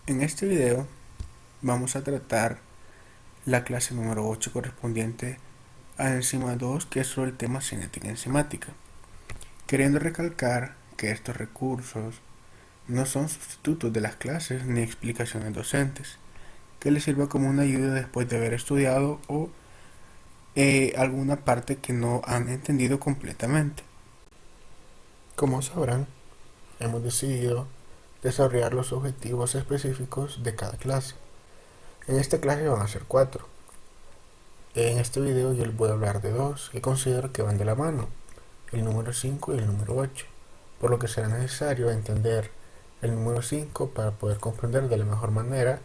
En este video vamos a tratar la clase número 8 correspondiente a la enzima 2, que es sobre el tema cinética enzimática, queriendo recalcar que estos recursos no son sustitutos de las clases ni explicaciones docentes, que les sirva como una ayuda después de haber estudiado o alguna parte que no han entendido completamente. Como sabrán, hemos decidido desarrollar los objetivos específicos de cada clase. En esta clase van a ser 4. En este video yo les voy a hablar de 2 que considero que van de la mano, el número 5 y el número 8, por lo que será necesario entender el número 5 para poder comprender de la mejor manera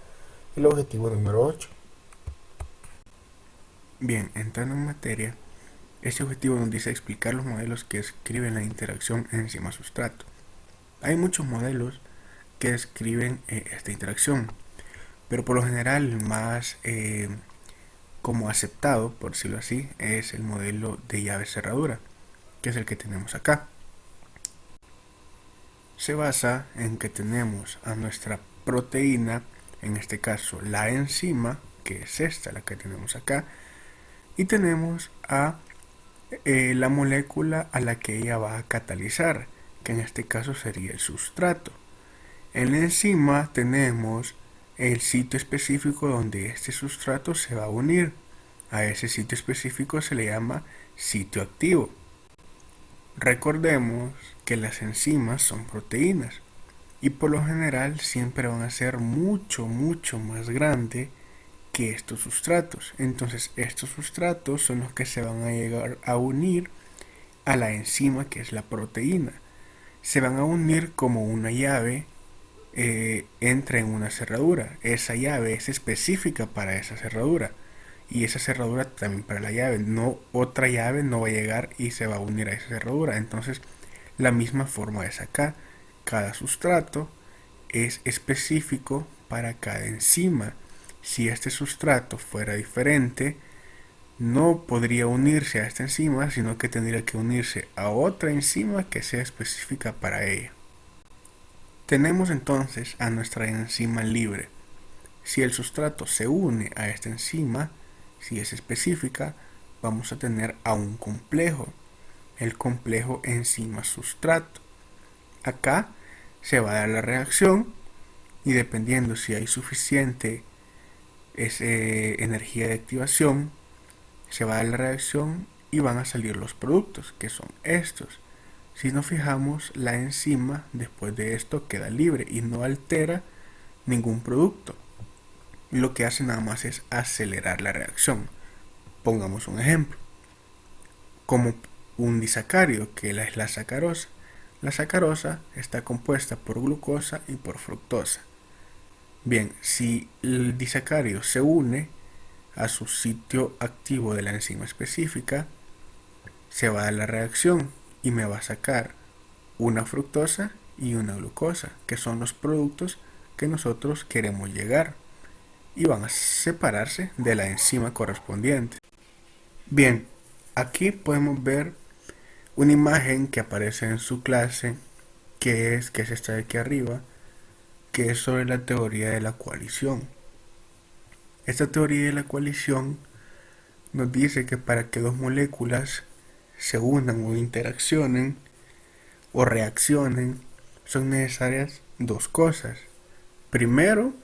el objetivo número 8. Bien, entrando en materia, este objetivo nos dice explicar los modelos que describen la interacción enzima-sustrato. Hay muchos modelos que describen esta interacción, pero por lo general el más como aceptado, por decirlo así, es el modelo de llave cerradura, que es el que tenemos acá. Se basa en que tenemos a nuestra proteína, en este caso la enzima, que es esta, la que tenemos acá, y tenemos a la molécula a la que ella va a catalizar, que en este caso sería el sustrato. En la enzima tenemos el sitio específico donde este sustrato se va a unir. A ese sitio específico se le llama sitio activo. Recordemos que las enzimas son proteínas y por lo general siempre van a ser mucho más grandes que estos sustratos. Entonces estos sustratos son los que se van a llegar a unir a la enzima, que es la proteína. Se van a unir como una llave entra en una cerradura. Esa llave es específica para esa cerradura y esa cerradura también para la llave. No, otra llave no va a llegar y se va a unir a esa cerradura. Entonces la misma forma es acá. Cada sustrato es específico para cada enzima. Si este sustrato fuera diferente, no podría unirse a esta enzima, sino que tendría que unirse a otra enzima que sea específica para ella. Tenemos entonces a nuestra enzima libre. Si el sustrato se une a esta enzima, si es específica, vamos a tener a un complejo, el complejo enzima-sustrato. Acá se va a dar la reacción y dependiendo si hay suficiente energía de activación, se va a dar la reacción y van a salir los productos, que son estos. Si nos fijamos, la enzima después de esto queda libre y no altera ningún producto. Lo que hace nada más es acelerar la reacción. Pongamos un ejemplo. Como un disacárido, que es la sacarosa. La sacarosa está compuesta por glucosa y por fructosa. Bien, si el disacárido se une a su sitio activo de la enzima específica, se va a dar la reacción y me va a sacar una fructosa y una glucosa, que son los productos que nosotros queremos llegar, y van a separarse de la enzima correspondiente. Bien, aquí podemos ver una imagen que aparece en su clase, que es esta de aquí arriba, que es sobre la teoría de la coalición. Esta teoría de la coalición nos dice que para que dos moléculas se unan o interaccionen o reaccionen, son necesarias dos cosas. Primero,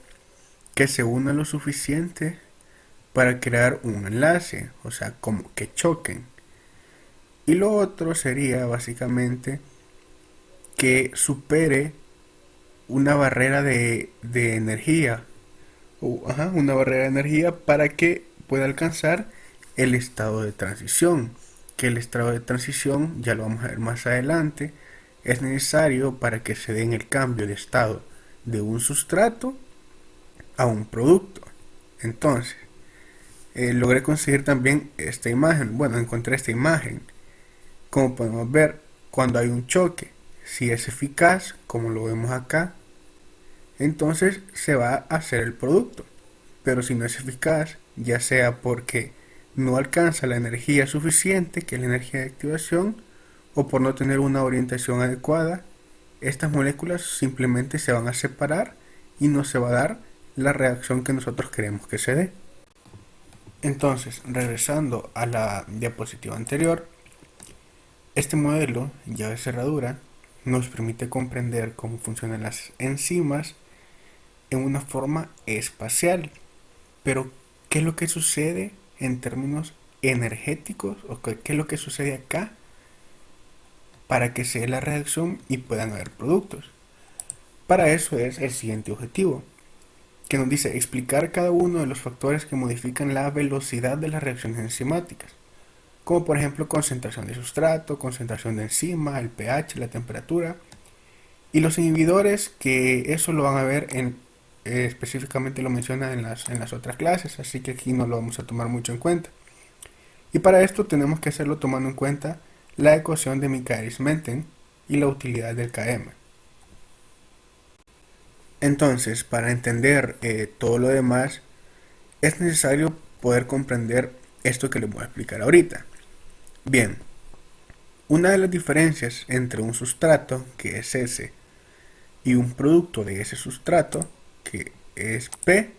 que se unan lo suficiente para crear un enlace, o sea, como que choquen. Y lo otro sería básicamente que supere una barrera de energía, una barrera de energía para que pueda alcanzar el estado de transición, que el estado de transición, ya lo vamos a ver más adelante, es necesario para que se den el cambio de estado de un sustrato a un producto. Entonces, logré conseguir también esta imagen. Bueno, encontré esta imagen. Como podemos ver, cuando hay un choque, si es eficaz, como lo vemos acá, entonces se va a hacer el producto. Pero si no es eficaz, ya sea porque no alcanza la energía suficiente, que es la energía de activación, o por no tener una orientación adecuada, estas moléculas simplemente se van a separar y no se va a dar la reacción que nosotros queremos que se dé. Entonces, regresando a la diapositiva anterior, este modelo, llave cerradura, nos permite comprender cómo funcionan las enzimas en una forma espacial. Pero, ¿qué es lo que sucede en términos energéticos? ¿O qué es lo que sucede acá para que se dé la reacción y puedan haber productos? Para eso es el siguiente objetivo, que nos dice explicar cada uno de los factores que modifican la velocidad de las reacciones enzimáticas, como por ejemplo concentración de sustrato, concentración de enzima, el pH, la temperatura, y los inhibidores, que eso lo van a ver específicamente lo menciona en las otras clases, así que aquí no lo vamos a tomar mucho en cuenta. Y para esto tenemos que hacerlo tomando en cuenta la ecuación de Michaelis-Menten y la utilidad del Km. Entonces, para entender todo lo demás, es necesario poder comprender esto que les voy a explicar ahorita. Bien, una de las diferencias entre un sustrato, que es S, y un producto de ese sustrato, que es P,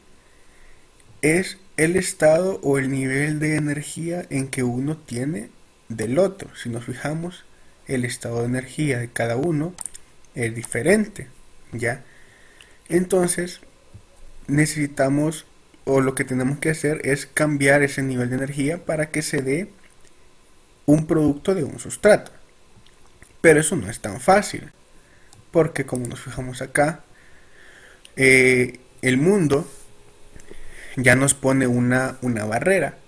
es el estado o el nivel de energía en que uno tiene del otro. Si nos fijamos, el estado de energía de cada uno es diferente, ¿ya? Entonces, necesitamos, o lo que tenemos que hacer es cambiar ese nivel de energía para que se dé un producto de un sustrato. Pero eso no es tan fácil, porque como nos fijamos acá, el mundo ya nos pone una barrera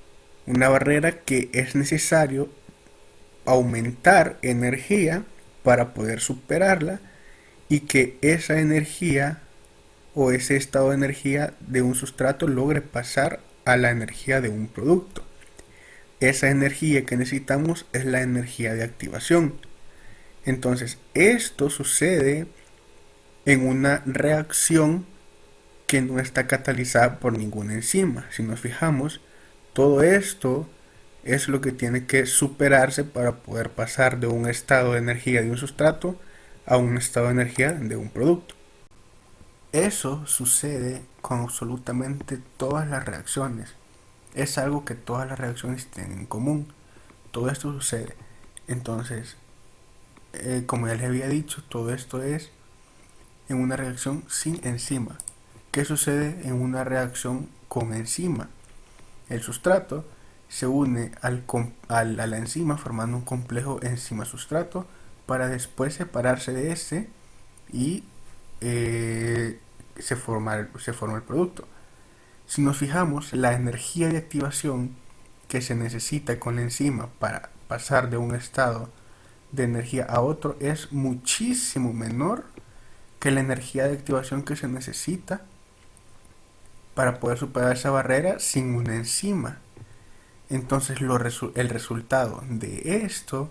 que es necesario aumentar energía para poder superarla y que esa energía o ese estado de energía de un sustrato logre pasar a la energía de un producto. Esa energía que necesitamos es la energía de activación. Entonces, esto sucede en una reacción que no está catalizada por ninguna enzima. Si nos fijamos, todo esto es lo que tiene que superarse para poder pasar de un estado de energía de un sustrato a un estado de energía de un producto. Eso sucede con absolutamente todas las reacciones. Es algo que todas las reacciones tienen en común. Todo esto sucede. Entonces, como ya les había dicho, todo esto es en una reacción sin enzima. ¿Qué sucede en una reacción con enzima? El sustrato se une a la enzima formando un complejo enzima-sustrato para después separarse de este y se forma el producto. Si nos fijamos, la energía de activación que se necesita con la enzima para pasar de un estado de energía a otro es muchísimo menor que la energía de activación que se necesita para poder superar esa barrera sin una enzima. Entonces el resultado de esto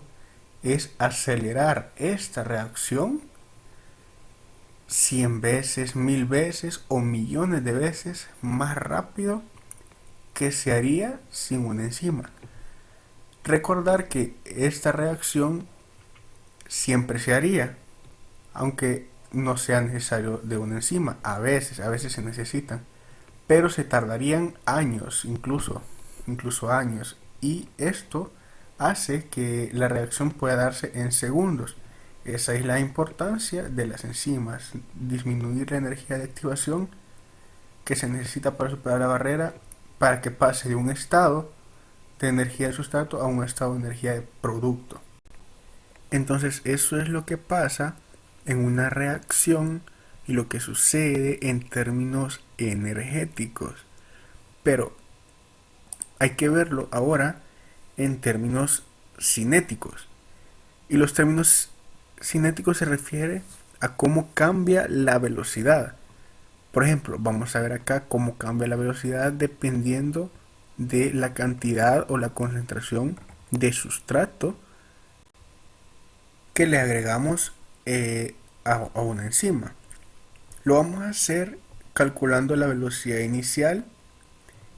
es acelerar esta reacción 100 veces, 1000 veces o millones de veces más rápido que se haría sin una enzima. Recordar que esta reacción siempre se haría, aunque no sea necesario de una enzima. A veces se necesitan, pero se tardarían años, incluso años, y esto hace que la reacción pueda darse en segundos. Esa es la importancia de las enzimas, disminuir la energía de activación que se necesita para superar la barrera para que pase de un estado de energía de sustrato a un estado de energía de producto. Entonces eso es lo que pasa en una reacción y lo que sucede en términos energéticos. Pero hay que verlo ahora en términos cinéticos. Y los términos cinéticos se refiere a cómo cambia la velocidad. Por ejemplo, vamos a ver acá cómo cambia la velocidad dependiendo de la cantidad o la concentración de sustrato que le agregamos a una enzima. Lo vamos a hacer calculando la velocidad inicial,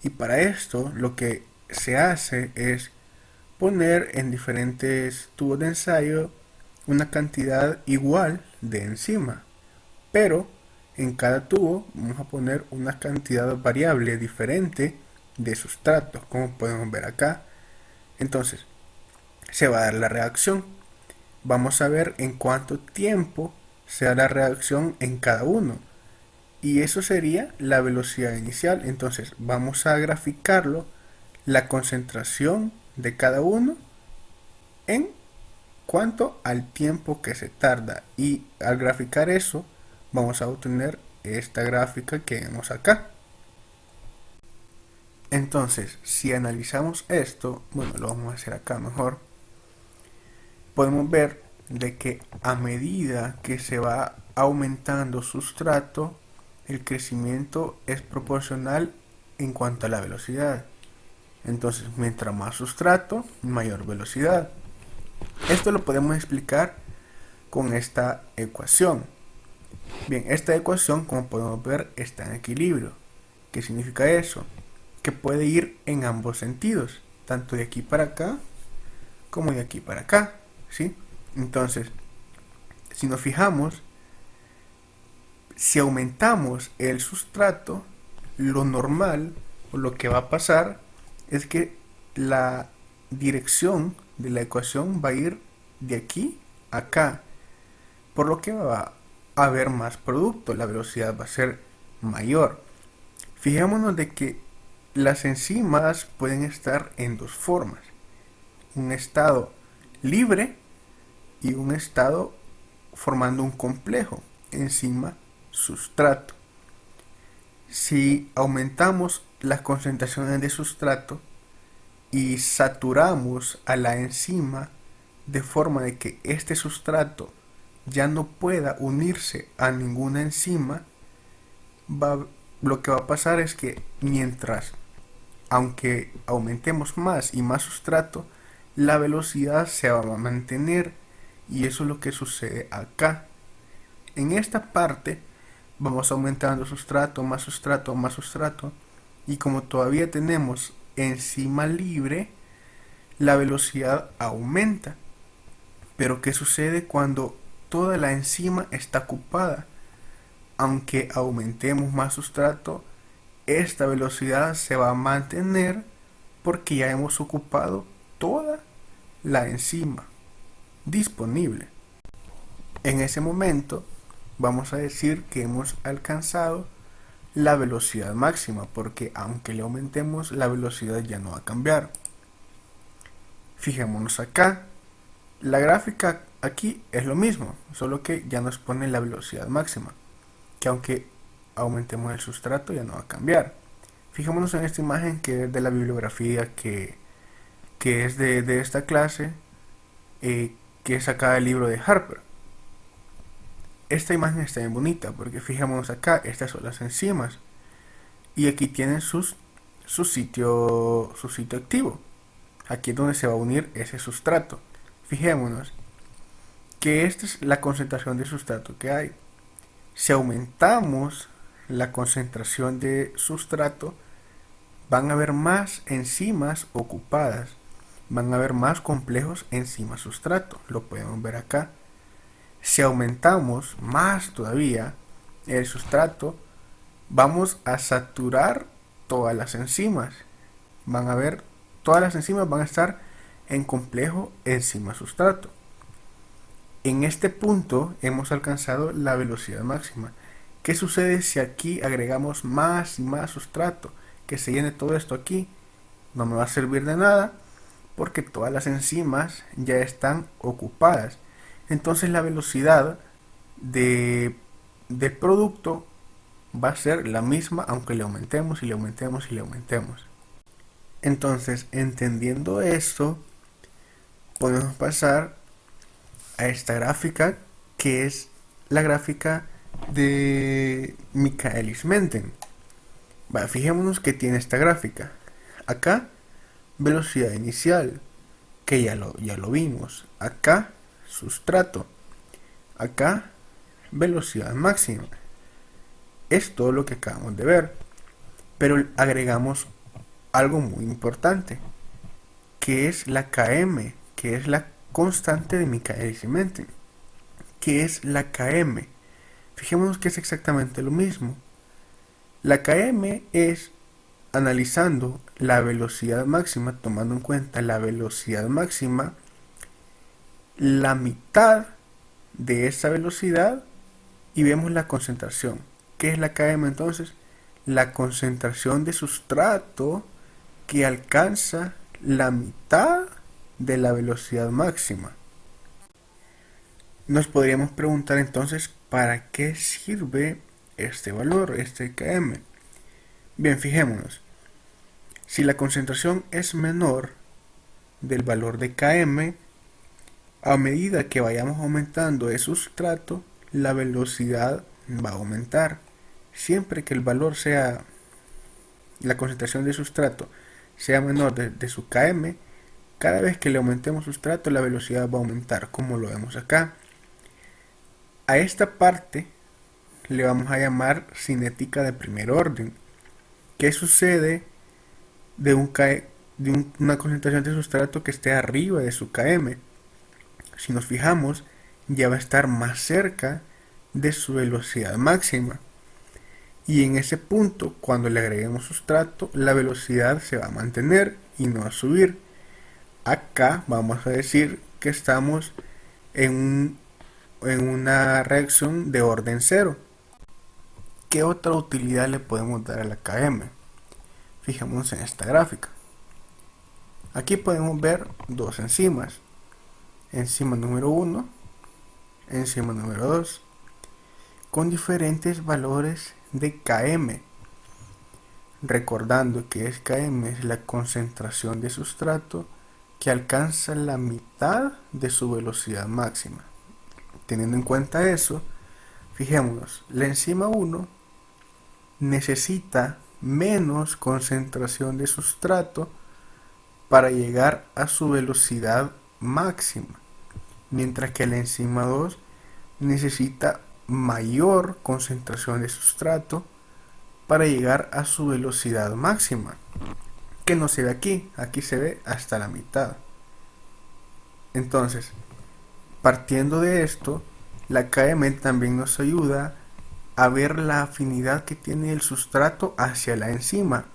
y para esto lo que se hace es poner en diferentes tubos de ensayo una cantidad igual de enzima, pero en cada tubo vamos a poner una cantidad variable diferente de sustrato, como podemos ver acá. Entonces, se va a dar la reacción. Vamos a ver en cuánto tiempo se da la reacción en cada uno. Y eso sería la velocidad inicial. Entonces, vamos a graficarlo, la concentración de cada uno en cuanto al tiempo que se tarda. Y al graficar eso, vamos a obtener esta gráfica que vemos acá. Entonces, si analizamos esto, bueno, lo vamos a hacer acá mejor, podemos ver de que a medida que se va aumentando sustrato, el crecimiento es proporcional en cuanto a la velocidad. Entonces, mientras más sustrato, mayor velocidad. Esto lo podemos explicar con esta ecuación. Bien, esta ecuación, como podemos ver, está en equilibrio. ¿Qué significa eso? Que puede ir en ambos sentidos, tanto de aquí para acá como de aquí para acá, ¿sí? Entonces, si nos fijamos, si aumentamos el sustrato, lo normal o lo que va a pasar es que la dirección de la ecuación va a ir de aquí a acá, por lo que va a haber más producto, la velocidad va a ser mayor. Fijémonos de que las enzimas pueden estar en dos formas, un estado libre y un estado formando un complejo enzima-sustrato. Si aumentamos las concentraciones de sustrato y saturamos a la enzima de forma de que este sustrato ya no pueda unirse a ninguna enzima, lo que va a pasar es que mientras, aunque aumentemos más y más sustrato, la velocidad se va a mantener, y eso es lo que sucede acá. En esta parte vamos aumentando sustrato, más sustrato, más sustrato, y como todavía tenemos enzima libre, la velocidad aumenta. Pero ¿qué sucede cuando toda la enzima está ocupada? Aunque aumentemos más sustrato, esta velocidad se va a mantener porque ya hemos ocupado toda la enzima disponible. En ese momento vamos a decir que hemos alcanzado la velocidad máxima, porque aunque le aumentemos, la velocidad ya no va a cambiar. Fijémonos acá, la gráfica aquí es lo mismo, solo que ya nos pone la velocidad máxima, que aunque aumentemos el sustrato ya no va a cambiar. Fijémonos en esta imagen que es de la bibliografía que es de esta clase, que es sacada del libro de Harper. Esta imagen está bien bonita porque fijémonos acá, estas son las enzimas y aquí tienen su sitio activo. Aquí es donde se va a unir ese sustrato. Fijémonos que esta es la concentración de sustrato que hay. Si aumentamos la concentración de sustrato, van a haber más enzimas ocupadas, van a haber más complejos enzima-sustrato, lo podemos ver acá. Si aumentamos más todavía el sustrato, vamos a saturar todas las enzimas. Van a ver, todas las enzimas van a estar en complejo enzima-sustrato. En este punto hemos alcanzado la velocidad máxima. ¿Qué sucede si aquí agregamos más y más sustrato? Que se llene todo esto aquí. No me va a servir de nada porque todas las enzimas ya están ocupadas. Entonces la velocidad del producto va a ser la misma aunque le aumentemos y le aumentemos y le aumentemos. Entonces, entendiendo esto, podemos pasar a esta gráfica, que es la gráfica de Michaelis-Menten. Fijémonos que tiene esta gráfica. Acá, velocidad inicial, que ya lo vimos. Acá, sustrato. Acá, velocidad máxima. Es todo lo que acabamos de ver. Pero agregamos algo muy importante, que es la Km, que es la constante de Michaelis-Menten. ¿Qué es la Km? Fijémonos que es exactamente lo mismo. La km es analizando la velocidad máxima, tomando en cuenta la velocidad máxima, la mitad de esa velocidad y vemos la concentración. ¿Qué es la km entonces? La concentración de sustrato que alcanza la mitad de la velocidad máxima. Nos podríamos preguntar entonces ¿para qué sirve este valor, este km? Bien, fijémonos. Si la concentración es menor del valor de km, a medida que vayamos aumentando el sustrato, la velocidad va a aumentar. Siempre que el valor sea, la concentración de sustrato sea menor de su km, cada vez que le aumentemos sustrato, la velocidad va a aumentar, como lo vemos acá. A esta parte le vamos a llamar cinética de primer orden. ¿Qué sucede de una concentración de sustrato que esté arriba de su km? Si nos fijamos, ya va a estar más cerca de su velocidad máxima. Y en ese punto, cuando le agreguemos sustrato, la velocidad se va a mantener y no a subir. Acá vamos a decir que estamos en una reacción de orden cero. ¿Qué otra utilidad le podemos dar a la km? Fijémonos en esta gráfica. Aquí podemos ver dos enzimas. Enzima número 1, enzima número 2, con diferentes valores de km. Recordando que km es la concentración de sustrato que alcanza la mitad de su velocidad máxima. Teniendo en cuenta eso, fijémonos, la enzima 1 necesita menos concentración de sustrato para llegar a su velocidad máxima, mientras que la enzima 2 necesita mayor concentración de sustrato para llegar a su velocidad máxima, que no se ve aquí, aquí se ve hasta la mitad. Entonces, partiendo de esto, la km también nos ayuda a ver la afinidad que tiene el sustrato hacia la enzima.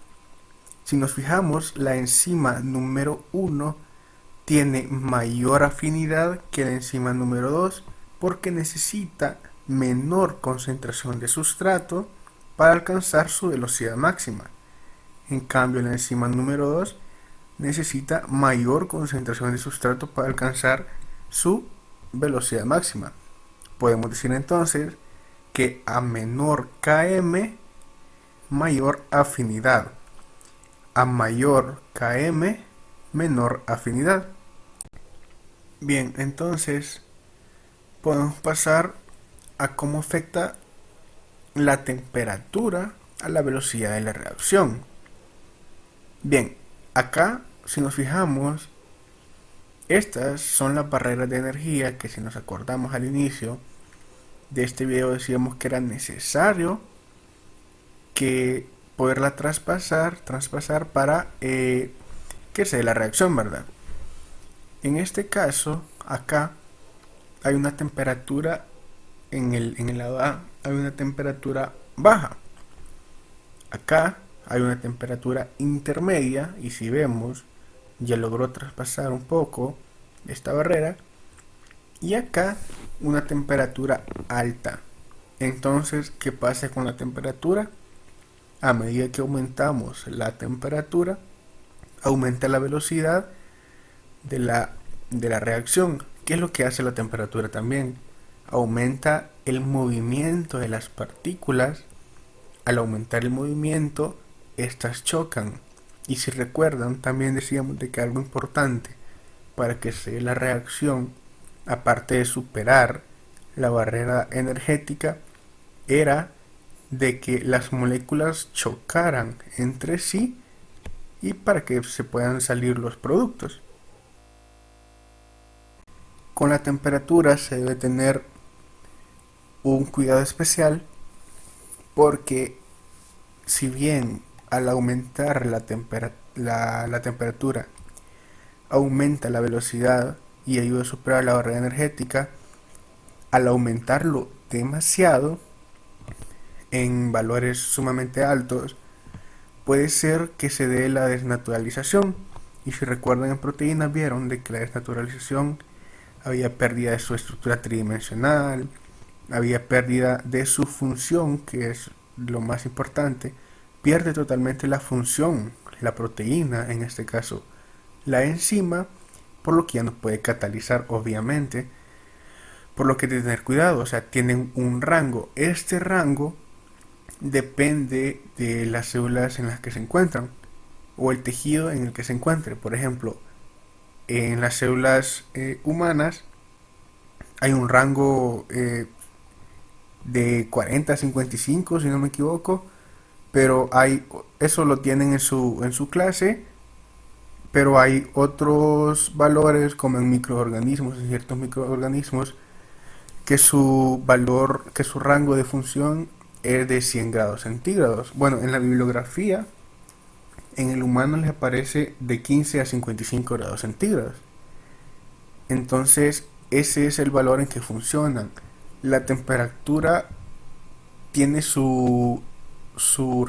Si nos fijamos, la enzima número 1 tiene mayor afinidad que la enzima número 2 porque necesita menor concentración de sustrato para alcanzar su velocidad máxima. En cambio, la enzima número 2 necesita mayor concentración de sustrato para alcanzar su velocidad máxima. Podemos decir entonces que a menor km, mayor afinidad. A mayor km, menor afinidad. Bien, entonces podemos pasar a cómo afecta la temperatura a la velocidad de la reacción. Bien, acá si nos fijamos, estas son las barreras de energía que, si nos acordamos al inicio de este video, decíamos que era necesario que poderla traspasar para que se dé la reacción, ¿verdad? En este caso, acá hay una temperatura en el lado A, hay una temperatura baja. Acá hay una temperatura intermedia y si vemos, ya logró traspasar un poco esta barrera. Y acá una temperatura alta. Entonces, ¿qué pasa con la temperatura? A medida que aumentamos la temperatura, aumenta la velocidad de la reacción. ¿Qué es lo que hace la temperatura también? Aumenta el movimiento de las partículas. Al aumentar el movimiento, estas chocan. Y si recuerdan, también decíamos de que algo importante para que se dé la reacción, aparte de superar la barrera energética, era de que las moléculas chocaran entre sí y para que se puedan salir los productos. Con la temperatura se debe tener un cuidado especial porque si bien al aumentar la temperatura aumenta la velocidad y ayuda a superar la barrera energética, al aumentarlo demasiado en valores sumamente altos, puede ser que se dé la desnaturalización. Y si recuerdan, en proteínas vieron de que la desnaturalización había pérdida de su estructura tridimensional, había pérdida de su función, que es lo más importante, pierde totalmente la función, la proteína, en este caso la enzima, por lo que ya no puede catalizar, obviamente, por lo que hay que tener cuidado, o sea, tienen un rango. Este rango depende de las células en las que se encuentran o el tejido en el que se encuentre. Por ejemplo, en las células humanas hay un rango de 40 a 55, si no me equivoco, pero eso lo tienen en su clase, pero hay otros valores como en microorganismos, en ciertos microorganismos, que su rango de función es de 100 grados centígrados. Bueno, en la bibliografía, en el humano les aparece de 15 a 55 grados centígrados. Entonces, ese es el valor en que funcionan. La temperatura tiene su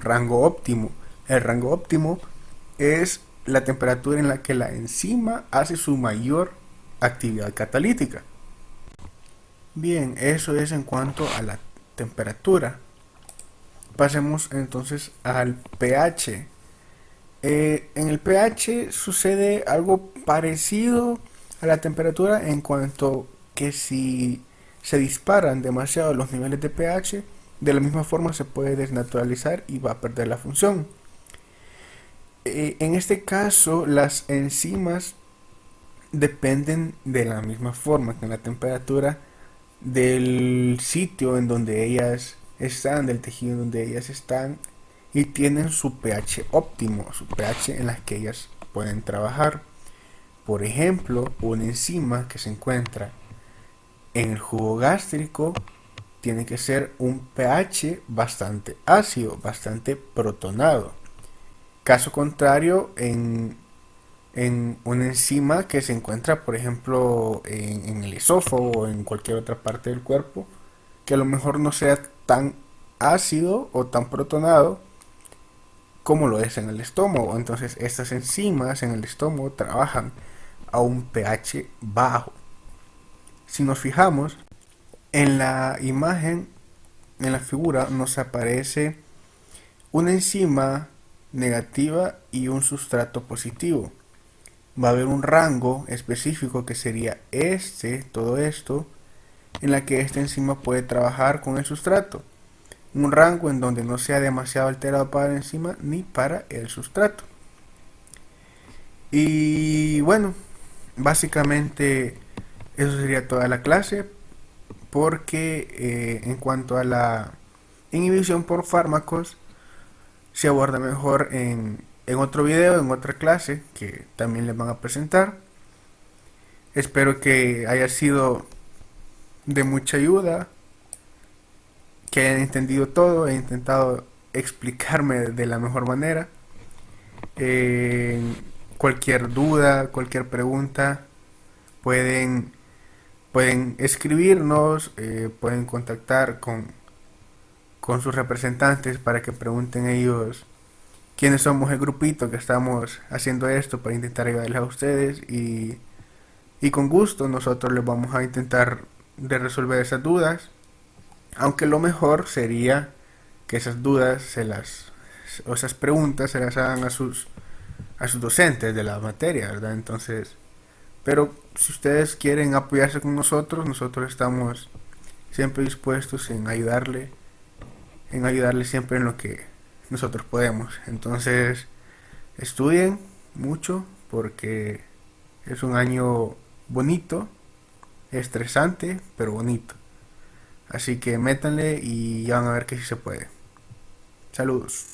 rango óptimo. El rango óptimo es la temperatura en la que la enzima hace su mayor actividad catalítica. Bien, eso es en cuanto a la temperatura. Pasemos entonces al pH. En el pH sucede algo parecido a la temperatura en cuanto que si se disparan demasiado los niveles de pH, de la misma forma se puede desnaturalizar y va a perder la función. En este caso, las enzimas dependen de la misma forma que en la temperatura del sitio en donde ellas están, del tejido en donde ellas están, y tienen su pH óptimo, su pH en las que ellas pueden trabajar. Por ejemplo, una enzima que se encuentra en el jugo gástrico tiene que ser un pH bastante ácido, bastante protonado. Caso contrario, en una enzima que se encuentra, por ejemplo, en el esófago o en cualquier otra parte del cuerpo, que a lo mejor no sea tan ácido o tan protonado como lo es en el estómago. Entonces, estas enzimas en el estómago trabajan a un pH bajo. Si nos fijamos en la imagen, en la figura, nos aparece una enzima negativa y un sustrato positivo. Va a haber un rango específico que sería todo esto, en la que esta enzima puede trabajar con el sustrato. Un rango en donde no sea demasiado alterado para la enzima ni para el sustrato. Y bueno, básicamente eso sería toda la clase, porque en cuanto a la inhibición por fármacos, se aborda mejor en otro video, en otra clase que también les van a presentar. Espero que haya sido de mucha ayuda, que hayan entendido todo. He intentado explicarme de la mejor manera. Cualquier duda, cualquier pregunta, pueden, pueden escribirnos, pueden contactar con sus representantes para que pregunten ellos quiénes somos el grupito que estamos haciendo esto para intentar ayudarles a ustedes, y con gusto nosotros les vamos a intentar de resolver esas dudas, aunque lo mejor sería que esas dudas o esas preguntas se las hagan a sus docentes de la materia, ¿verdad? Entonces, pero si ustedes quieren apoyarse con nosotros, nosotros estamos siempre dispuestos en ayudarle siempre en lo que nosotros podemos. Entonces, estudien mucho porque es un año bonito, estresante, pero bonito. Así que métanle y ya van a ver que sí se puede. Saludos.